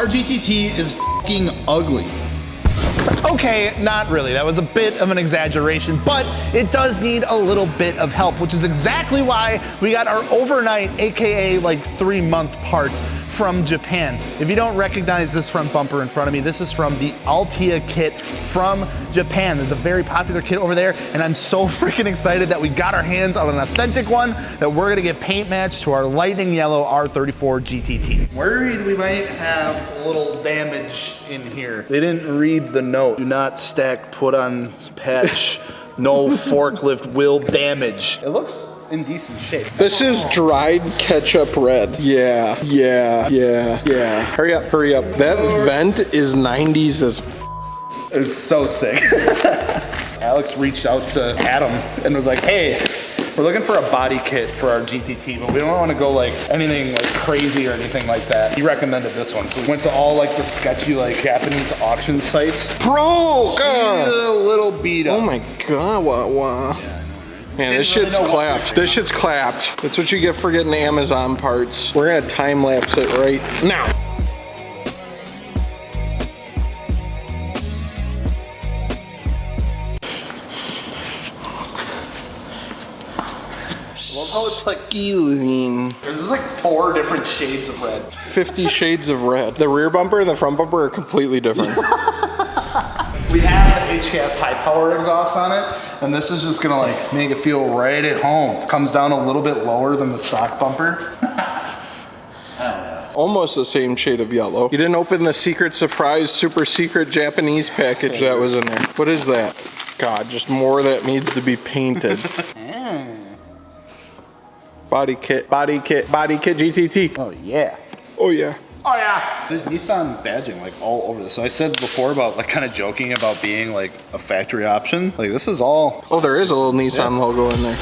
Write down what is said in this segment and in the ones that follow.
Our GT-T is fucking ugly. Okay, not really. That was a bit of an exaggeration, but it does need a little bit of help, which is exactly why we got our overnight, AKA like 3-month parts from Japan. If you don't recognize this front bumper in front of me, this is from the Altia kit from Japan. This is a very popular kit over there, and I'm so freaking excited that we got our hands on an authentic one that we're gonna get paint matched to our lightning yellow R34 GT-T. Worried we might have a little damage in here. They didn't read the note. Do not stack, put on patch, no forklift will damage. It looks in decent shape. This is dried ketchup red. Yeah. Hurry up, hurry up. That vent is 90s as It's so sick. Alex reached out to Adam and was like, hey, we're looking for a body kit for our GT-T, but we don't want to go like anything like crazy or anything like that. He recommended this one. So we went to all like the sketchy like Japanese auction sites. Bro, She's a little beat up. oh my god, what? Man, this shit's clapped. This shit's clapped. That's what you get for getting Amazon parts. We're gonna time lapse it right now. I love how it's like, Eileen. there's like 4 different shades of red. 50 shades of red. The rear bumper and the front bumper are completely different. We have the HKS high power exhaust on it, and this is just gonna like make it feel right at home. Comes down a little bit lower than the stock bumper. Almost the same shade of yellow. You didn't open the secret surprise, super secret Japanese package that was in there. What is that? God, just more that needs to be painted. Body kit GT-T. Oh yeah. Oh yeah. Oh yeah. There's Nissan badging like all over this. So I said before about like kind of joking about being like a factory option. Like this is all. Oh, there is a little Nissan logo in there.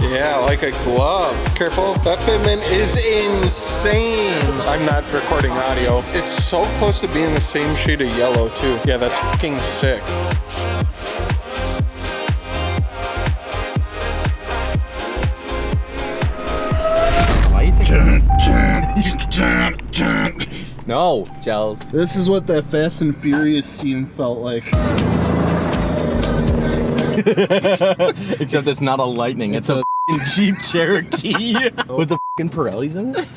Yeah, like a glove. Careful, that fitment is insane. I'm not recording audio. It's so close to being the same shade of yellow too. Yeah, that's fucking sick. Why are you taking No, Gels. This is what that Fast and Furious scene felt like. Except it's not a Lightning, it's a Jeep Cherokee with the Pirellis in it.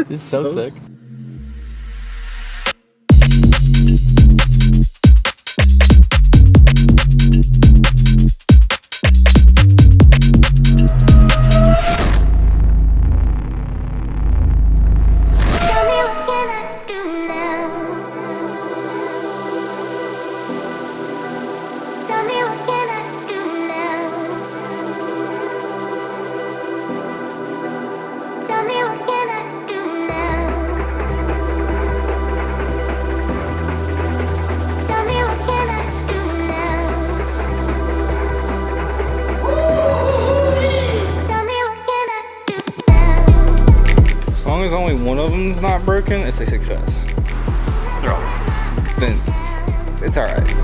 It's so sick. As long as only one of them's not broken, it's a success. Then it's all right.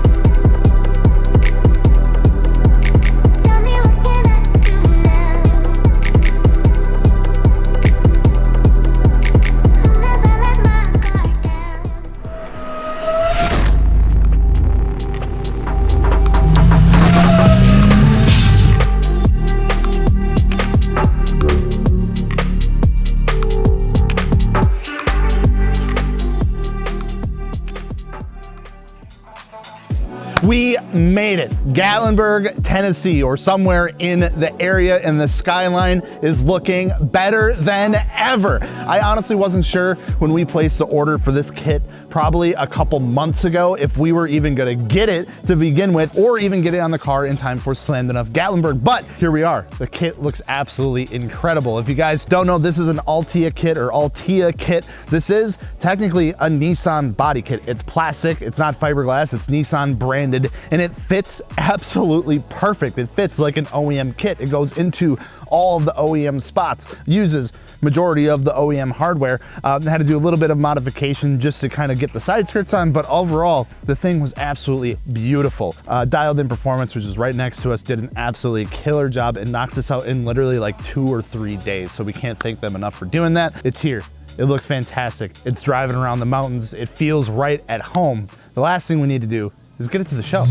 We made it. Gatlinburg, Tennessee, or somewhere in the area, and the Skyline is looking better than ever. I honestly wasn't sure when we placed the order for this kit probably a couple months ago if we were even gonna get it to begin with, or even get it on the car in time for SlammedEnuff Gatlinburg. But here we are. The kit looks absolutely incredible. If you guys don't know, this is an Altia kit or Altia kit. This is technically a Nissan body kit. It's plastic, it's not fiberglass, it's Nissan branded, and it fits absolutely perfect. It fits like an OEM kit. It goes into all of the OEM spots, uses majority of the OEM hardware. Had to do a little bit of modification just to kind of get the side skirts on, but overall, the thing was absolutely beautiful. Dialed In Performance, which is right next to us, did an absolutely killer job and knocked this out in literally like 2 or 3 days. So we can't thank them enough for doing that. It's here. It looks fantastic. It's driving around the mountains. It feels right at home. The last thing we need to do is get it to the show.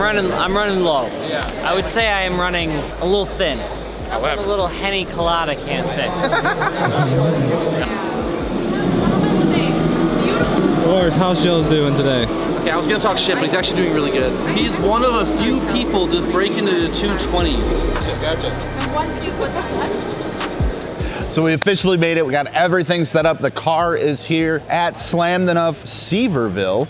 I'm running low. Yeah. I would say I am running a little thin. I'm a little Henny Colada can thick. Lars, how's Joe's doing today? Okay, I was gonna talk shit, but he's actually doing really good. He's one of a few people to break into the 220s. Gotcha. So we officially made it. We got everything set up. The car is here at SlammedEnuff Sevierville.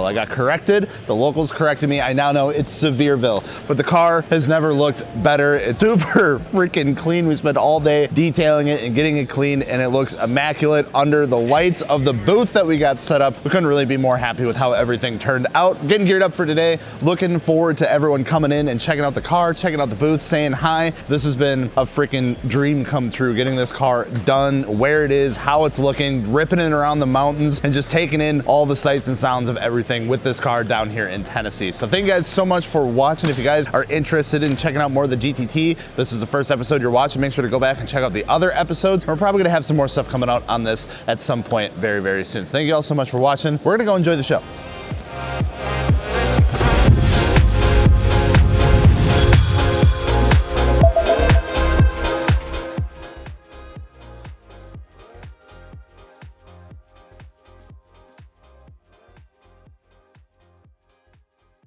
I got corrected. The locals corrected me. I now know it's Sevierville, but the car has never looked better. It's super freaking clean. We spent all day detailing it and getting it clean, and it looks immaculate under the lights of the booth that we got set up. We couldn't really be more happy with how everything turned out. Getting geared up for today. Looking forward to everyone coming in and checking out the car, checking out the booth, saying hi. This has been a freaking dream come true, getting this car done, where it is, how it's looking, ripping it around the mountains, and just taking in all the sights and sounds of everything with this car down here in Tennessee. So thank you guys so much for watching. If you guys are interested in checking out more of the GT-T, this is the first episode you're watching. Make sure to go back and check out the other episodes. We're probably gonna have some more stuff coming out on this at some point very, very soon. So thank you all so much for watching. We're gonna go enjoy the show.